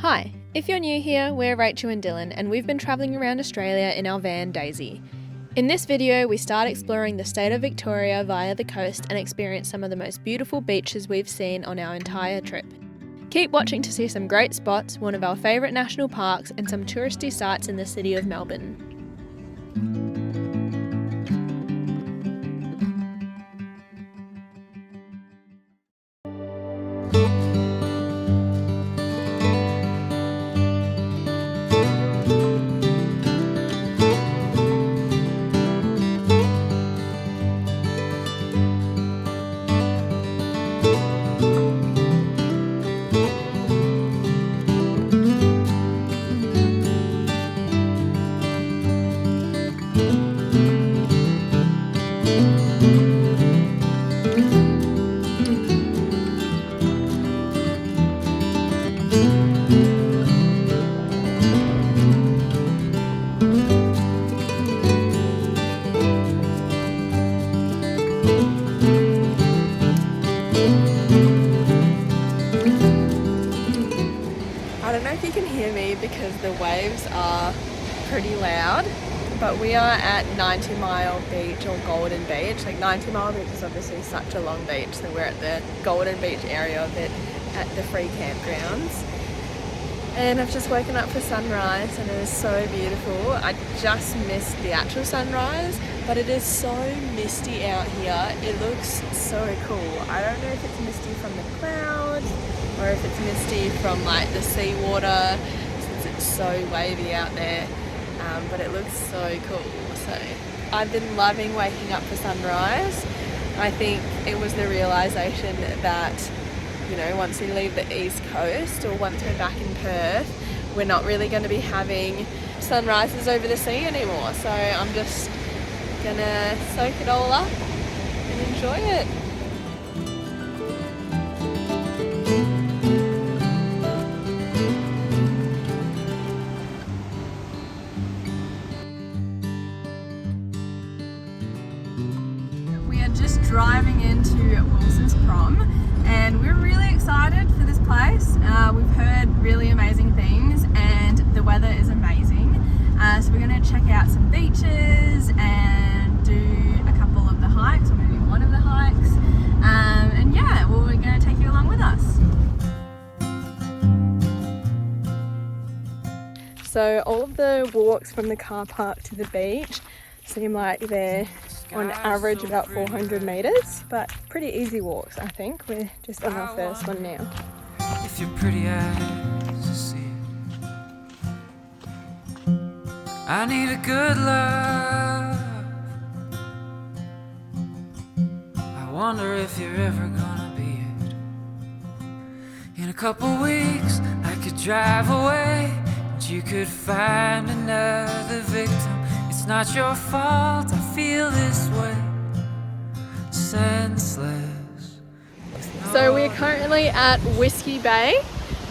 Hi, if you're new here, we're Rachel and Dylan, and we've been travelling around Australia in our van Daisy. In this video, we start exploring the state of Victoria via the coast and experience some of the most beautiful beaches we've seen on our entire trip. Keep watching to see some great spots, one of our favourite national parks, and some touristy sites in the city of Melbourne. I don't know if you can hear me because the waves are pretty loud, but we are at 90 Mile Beach or Golden Beach. Like 90 Mile Beach is obviously such a long beach, so we're at the Golden Beach area of it at the free campgrounds. And I've just woken up for sunrise and it is so beautiful. I just missed the actual sunrise, but it is so misty out here. It looks so cool. I don't know if it's misty from the clouds or if it's misty from like the seawater since it's so wavy out there, but it looks so cool. So I've been loving waking up for sunrise. I think it was the realization that, you know, once we leave the east coast or once we're back in Perth, we're not really going to be having sunrises over the sea anymore. So I'm just gonna soak it all up and enjoy it. We are just driving into Wilson's Prom and we're really excited for this place. We've heard really amazing things and the weather is amazing. So we're going to check out some beaches and do a couple of the hikes, or maybe one of the hikes. And yeah, well, we're going to take you along with us. So all of the walks from the car park to the beach seem like they're on average about 400 metres, but pretty easy walks, I think. We're just on our first one now. If your pretty eyes to see it, I need a good love. I wonder if you're ever gonna be it. In a couple weeks I could drive away and you could find another victim. It's not your fault I feel this way, senseless. So we're currently at Whiskey Bay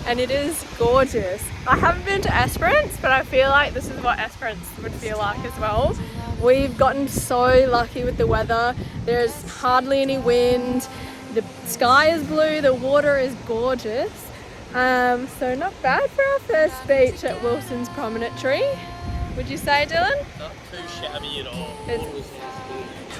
and it is gorgeous. I haven't been to Esperance, but I feel like this is what Esperance would feel like as well. We've gotten so lucky with the weather. There's hardly any wind. The sky is blue, the water is gorgeous. So not bad for our first beach at Wilson's Promontory. Would you say, Dylan? Not too shabby at all.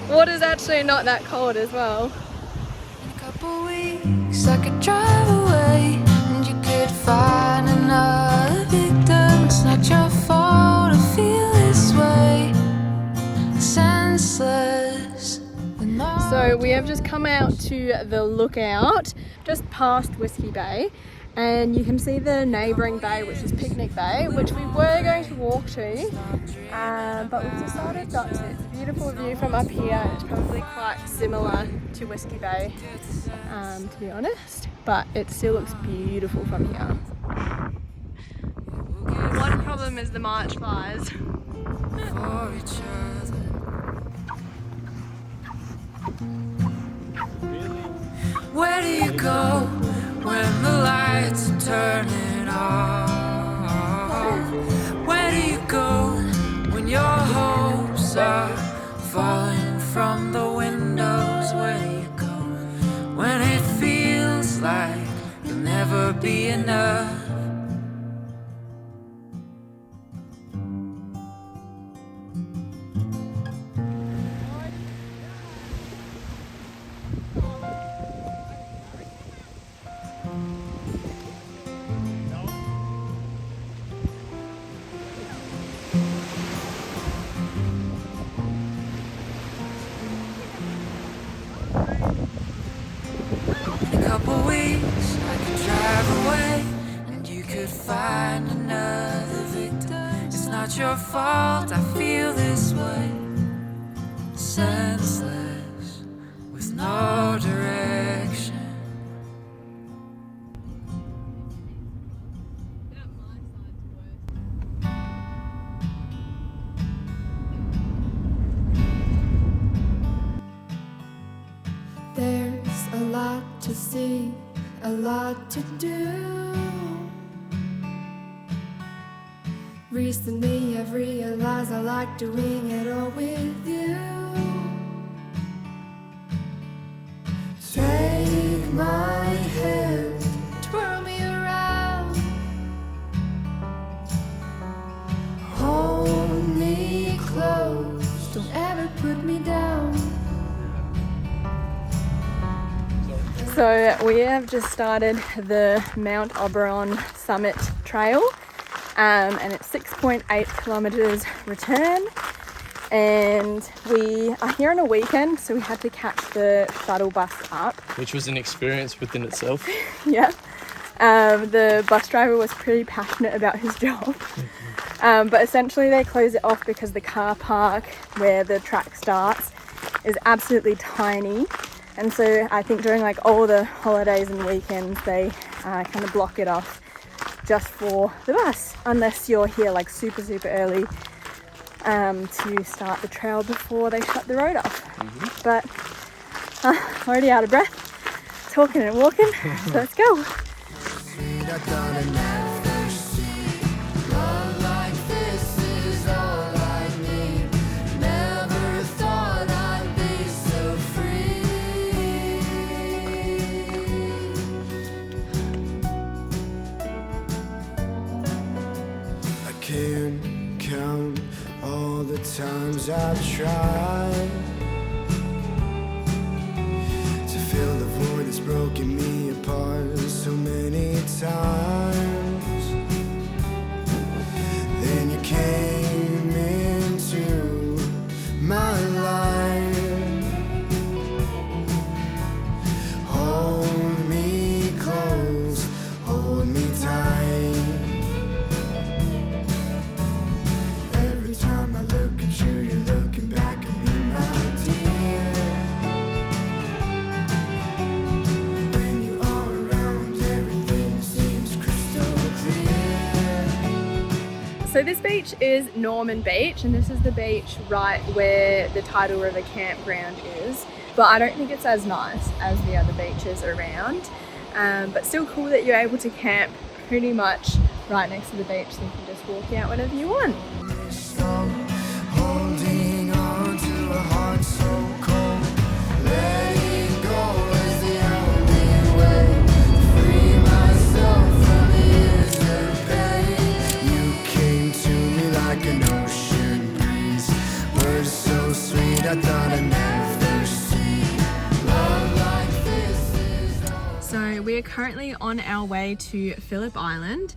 Water's actually not that cold as well. In a couple weeks I could drive away and you could find another victim. It's not your fault I feel this way, senseless. So we have just come out to the lookout just past Whiskey Bay, and you can see the neighbouring bay, which is Picnic Bay, which we were going to walk to, but we've decided not to. It's a beautiful view from up here and it's probably quite similar to Whiskey Bay, to be honest, but it still looks beautiful from here. One problem is the March flies. For each other. Where do you go when the lights are turning off? Where do you go when your hopes are falling from the windows? Where do you go when it feels like you'll never be enough? couple weeks I could drive away, and you could find another victim. It's not your fault I feel this way, senseless with no direction. There's a lot to see, a lot to do. Recently I've realized I like doing it all with you. Take my hand, twirl me around, hold me close, don't ever put me down. So we have just started the Mount Oberon Summit Trail, and it's 6.8 kilometers return, and we are here on a weekend, so we had to catch the shuttle bus up. Which was an experience within itself. Yeah. The bus driver was pretty passionate about his job. But essentially they close it off because the car park where the track starts is absolutely tiny. And so I think during like all the holidays and weekends, they kind of block it off just for the bus, unless you're here like super early to start the trail before they shut the road off. Mm-hmm. But already out of breath, talking and walking, so let's go. Can't count all the times I've tried to fill the void that's broken me apart so many times. Then you came into my life, hold me close, hold me tight. You're looking back at me, my dear. When you are around, everything seems crystal clear. So this beach is Norman Beach, and this is the beach right where the Tidal River campground is. But I don't think it's as nice as the other beaches around. But still cool that you're able to camp pretty much right next to the beach, so you can just walk out whenever you want. Holding on to a heart so cold, letting go is the only way to free myself from the years of pain. You came to me like an ocean breeze, words so sweet I thought I'd never see. Love like this is all. So we are currently on our way to Phillip Island.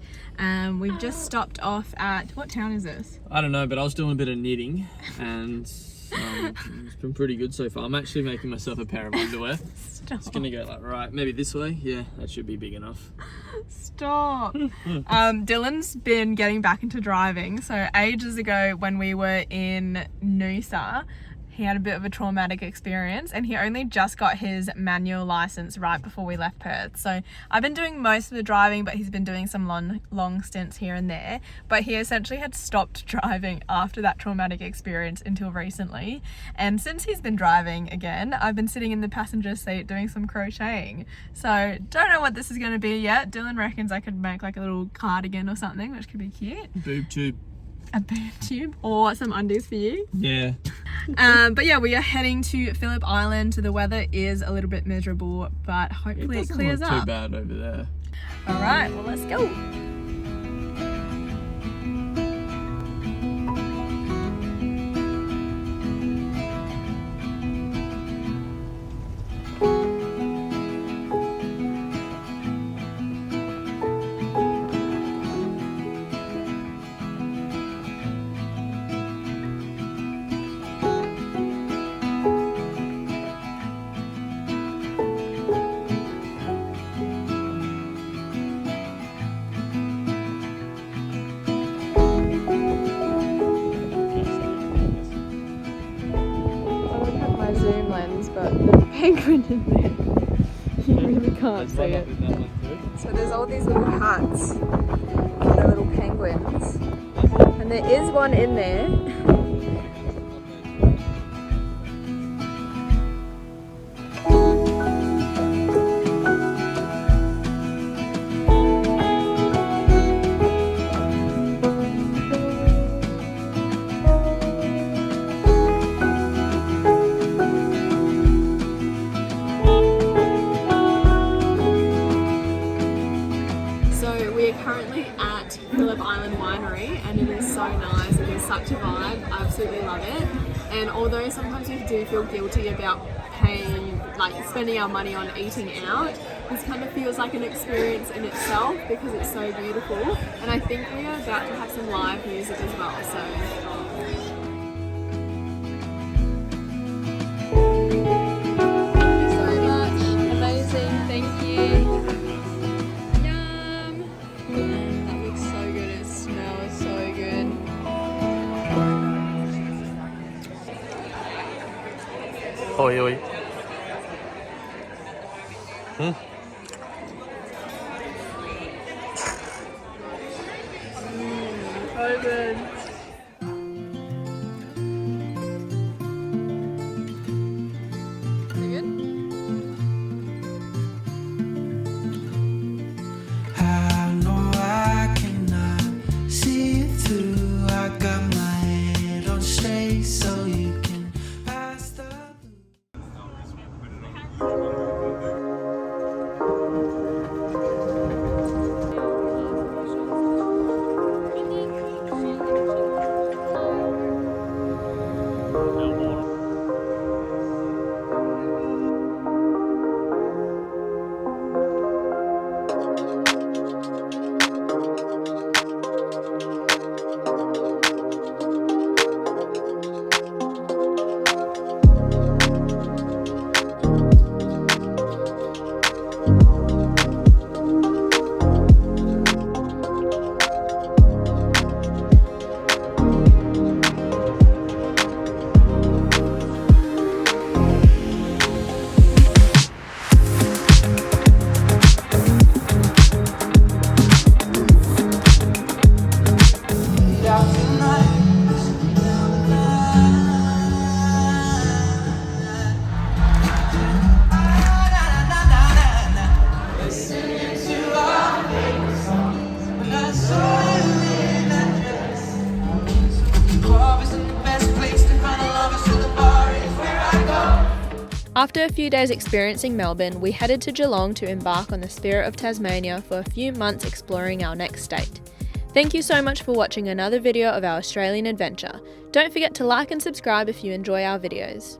We've just stopped off at, what town is this? I don't know, but I was doing a bit of knitting and it's been pretty good so far. I'm actually making myself a pair of underwear. Stop. It's gonna go like right, maybe this way. Yeah, that should be big enough. Stop. Dylan's been getting back into driving. So ages ago when we were in Noosa, he had a bit of a traumatic experience, and he only just got his manual license right before we left Perth. So I've been doing most of the driving, but he's been doing some long stints here and there. But he essentially had stopped driving after that traumatic experience until recently. And since he's been driving again, I've been sitting in the passenger seat doing some crocheting. So don't know what this is going to be yet. Dylan reckons I could make like a little cardigan or something, which could be cute. Boob tube. A boob tube or some undies for you. Yeah. But yeah, we are heading to Phillip Island. The weather is a little bit miserable, but hopefully it clears look up. too bad over there. All right, well, let's go. penguin in there. You really can't see it. So there's all these little huts for the little penguins. And there is one in there. Currently at Phillip Island Winery, and it is so nice. It is such a vibe. I absolutely love it. And although sometimes we do feel guilty about paying, like spending our money on eating out, this kind of feels like an experience in itself because it's so beautiful. And I think we are about to have some live music as well. So. Oi, oi. So good. I know I cannot see it through. I got my head on straight so you can pass the. After a few days experiencing Melbourne, we headed to Geelong to embark on the Spirit of Tasmania for a few months exploring our next state. Thank you so much for watching another video of our Australian adventure. Don't forget to like and subscribe if you enjoy our videos.